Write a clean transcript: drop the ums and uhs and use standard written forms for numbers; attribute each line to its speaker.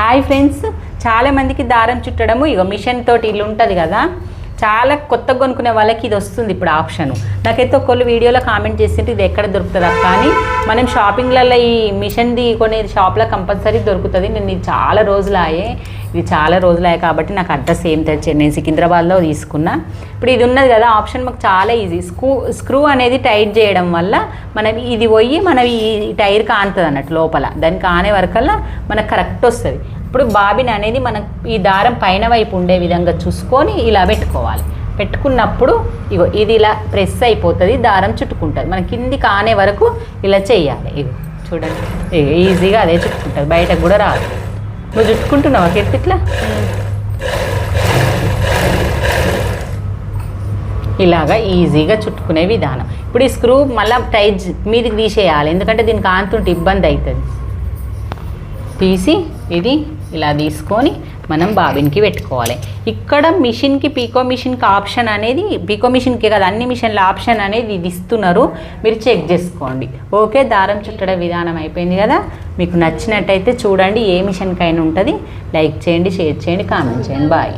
Speaker 1: Hi friends, చాలామందికి దారం చుట్టడము ఇగో machine తోటి ఇల్లు ఉంటుంది కదా, చాలా కొత్తగా కొనుక్కునే వాళ్ళకి ఇది వస్తుంది ఇప్పుడు ఆప్షను. నాకైతే ఒకళ్ళు వీడియోలో కామెంట్ చేసింటే ఇది ఎక్కడ దొరుకుతుందా, కానీ మనం షాపింగ్లలో ఈ మిషన్ది కొనే షాప్లో కంపల్సరీ దొరుకుతుంది. నేను ఇది చాలా రోజులాయే కాబట్టి నాకు అడ్రస్ ఏం తెచ్చాను, నేను సికింద్రాబాద్లో తీసుకున్నా. ఇప్పుడు ఇది ఉన్నది కదా ఆప్షన్, మాకు చాలా ఈజీ. స్క్రూ అనేది టైట్ చేయడం వల్ల మనం ఇది పోయి మనం ఈ టైర్ కానుతుంది అన్నట్టు లోపల, దాన్ని కానే వరకల్లా మనకు కరెక్ట్ వస్తుంది. ఇప్పుడు బాబిన్ అనేది మనం ఈ దారం పైన వైపు ఉండే విధంగా చూసుకొని ఇలా పెట్టుకోవాలి. పెట్టుకున్నప్పుడు ఇగో ఇది ఇలా ప్రెస్ అయిపోతుంది, దారం చుట్టుకుంటుంది. మన కింది కానే వరకు ఇలా చేయాలి. ఇగో చూడండి, ఈజీగా అదే చుట్టుకుంటుంది, బయటకు కూడా రాదు. నువ్వు చుట్టుకుంటున్నావా కెత్తి ఇట్లా? ఇలాగా ఈజీగా చుట్టుకునే విధానం. ఇప్పుడు ఈ స్క్రూ మళ్ళీ టైట్ మీదికి తీసేయాలి, ఎందుకంటే దీనికి ఆంతుంటే ఇబ్బంది అవుతుంది. తీసి ఇది ఇలా తీసుకొని మనం బాబిన్కి పెట్టుకోవాలి. ఇక్కడ మిషన్కి పీకో మిషన్కి ఆప్షన్ అనేది, పీకో మిషన్కి కదా అన్ని మిషన్ల ఆప్షన్ అనేది ఇది ఇస్తున్నారు, మీరు చెక్ చేసుకోండి. ఓకే, దారం చుట్టడం విధానం అయిపోయింది కదా. మీకు నచ్చినట్టయితే చూడండి, ఏ మిషన్కైనా ఉంటుంది. లైక్ చేయండి, షేర్ చేయండి, కామెంట్ చేయండి. బాయ్.